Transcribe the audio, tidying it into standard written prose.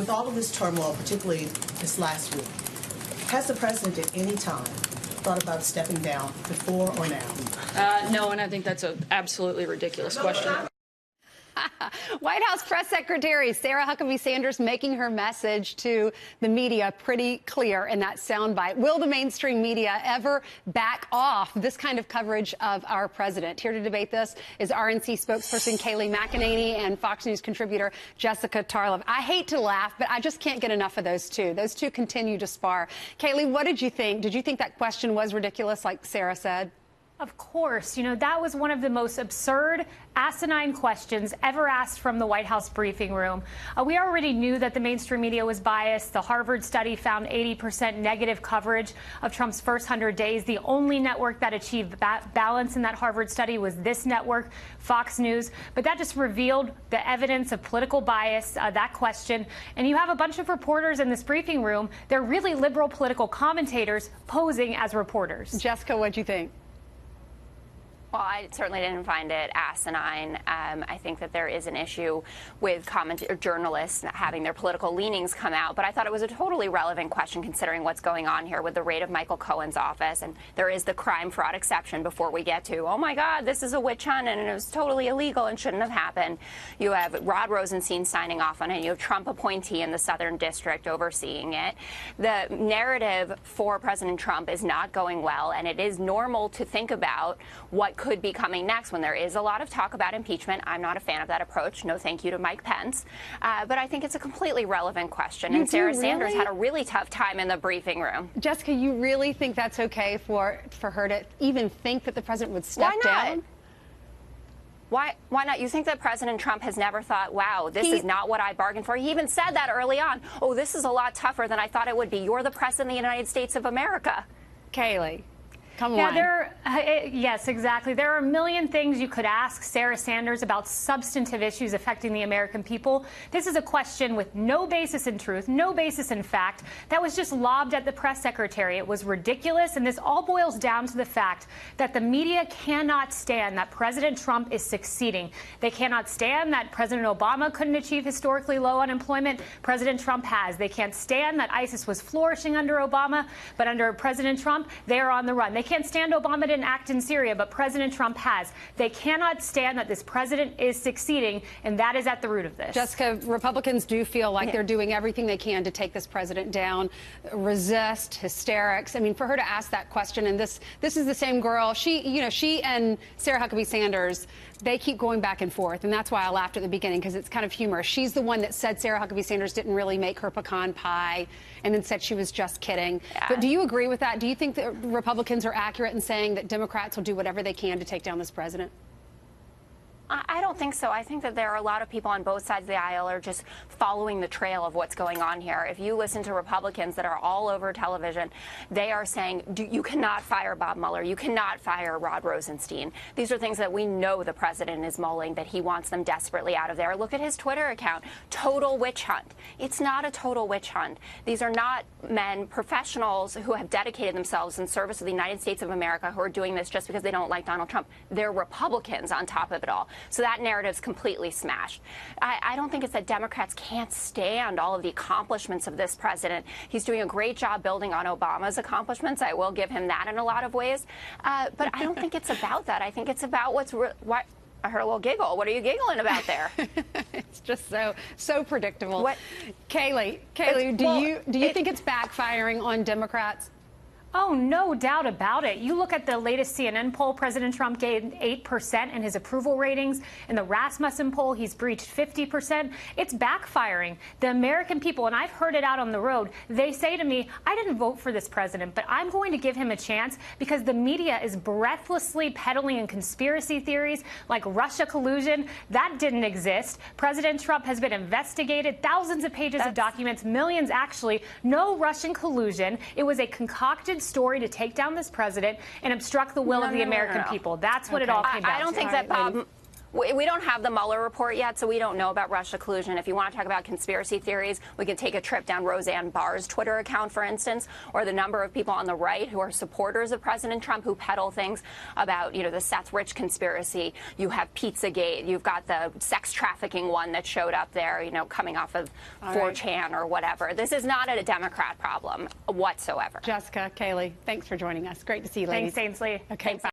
with all of this turmoil, particularly this last week, has the president at any time thought about stepping down before or now? No, and I think that's an absolutely ridiculous question. White House Press Secretary Sarah Huckabee Sanders making her message to the media pretty clear in that soundbite. Will the mainstream media ever back off this kind of coverage of our president? Here to debate this is RNC spokesperson Kayleigh McEnany and Fox News contributor Jessica Tarlov. I hate to laugh, but I just can't get enough of those two. Those two continue to spar. Kayleigh, what did you think? Did you think that question was ridiculous, like Sarah said? Of course. You know, that was one of the most absurd, asinine questions ever asked from the White House briefing room. We already knew that the mainstream media was biased. The Harvard study found 80% negative coverage of Trump's first 100 days. The only network that achieved balance in that Harvard study was this network, Fox News. But that just revealed the evidence of political bias, that question. And you have a bunch of reporters in this briefing room. They're really liberal political commentators posing as reporters. Jessica, what'd you think? Well, I certainly didn't find it asinine. I think that there is an issue with journalists having their political leanings come out, but I thought it was a totally relevant question considering what's going on here with the raid of Michael Cohen's office. And there is the crime fraud exception before we get to, oh my God, this is a witch hunt and it was totally illegal and shouldn't have happened. You have Rod Rosenstein signing off on it. You have Trump appointee in the Southern District overseeing it. The narrative for President Trump is not going well, and it is normal to think about what could be coming next when there is a lot of talk about impeachment. I'm not a fan of that approach. No thank you to Mike Pence. But I think it's a completely relevant question. And Sarah Sanders had a really tough time in the briefing room. Jessica, you really think that's okay for her to even think that the president would step down? Why not? You think that President Trump has never thought, wow, this is not what I bargained for? He even said that early on. Oh, this is a lot tougher than I thought it would be. You're the president of the United States of America. Kayleigh. Come on. Yes, exactly. There are a million things you could ask Sarah Sanders about substantive issues affecting the American people. This is a question with no basis in truth, no basis in fact, that was just lobbed at the press secretary. It was ridiculous, and this all boils down to the fact that the media cannot stand that President Trump is succeeding. They cannot stand that President Obama couldn't achieve historically low unemployment. President Trump has. They can't stand that ISIS was flourishing under Obama, but under President Trump, they are on the run. They can't stand Obama didn't act in Syria, but President Trump has. They cannot stand that this president is succeeding, and that is at the root of this. Jessica, Republicans do feel like they're doing everything they can to take this president down, resist hysterics. I mean, for her to ask that question, and this is the same girl. She and Sarah Huckabee Sanders, they keep going back and forth, and that's why I laughed at the beginning, because it's kind of humorous. She's the one that said Sarah Huckabee Sanders didn't really make her pecan pie, and then said she was just kidding. Yeah. But do you agree with that? Do you think that Republicans are accurate in saying that Democrats will do whatever they can to take down this president? I don't think so. I think that there are a lot of people on both sides of the aisle are just following the trail of what's going on here. If you listen to Republicans that are all over television, they are saying, you cannot fire Bob Mueller. You cannot fire Rod Rosenstein. These are things that we know the president is mulling, that he wants them desperately out of there. Look at his Twitter account. Total witch hunt. It's not a total witch hunt. These are not men, professionals who have dedicated themselves in service of the United States of America who are doing this just because they don't like Donald Trump. They're Republicans on top of it all. So that narrative's completely smashed. I don't think it's that Democrats can't stand all of the accomplishments of this president. He's doing a great job building on Obama's accomplishments. I will give him that in a lot of ways. But I don't think it's about that. I think it's about what I heard a little giggle. What are you giggling about there? It's just so predictable. Kayleigh, do you think it's backfiring on Democrats? Oh, no doubt about it. You look at the latest CNN poll, President Trump gained 8% in his approval ratings. In the Rasmussen poll, he's breached 50%. It's backfiring. The American people, and I've heard it out on the road, they say to me, I didn't vote for this president, but I'm going to give him a chance because the media is breathlessly peddling in conspiracy theories like Russia collusion. That didn't exist. President Trump has been investigated, thousands of pages of documents, millions actually. No Russian collusion. It was a concocted story to take down this president and obstruct the will of the American people. That's what it all came down to. I don't think that Bob We don't have the Mueller report yet, so we don't know about Russia collusion. If you want to talk about conspiracy theories, we can take a trip down Roseanne Barr's Twitter account, for instance, or the number of people on the right who are supporters of President Trump who peddle things about, the Seth Rich conspiracy. You have Pizzagate. You've got the sex trafficking one that showed up there, coming off of 4chan or whatever. This is not a Democrat problem whatsoever. Jessica, Kayleigh, thanks for joining us. Great to see you, ladies. Thanks, Ainsley. Okay. Bye.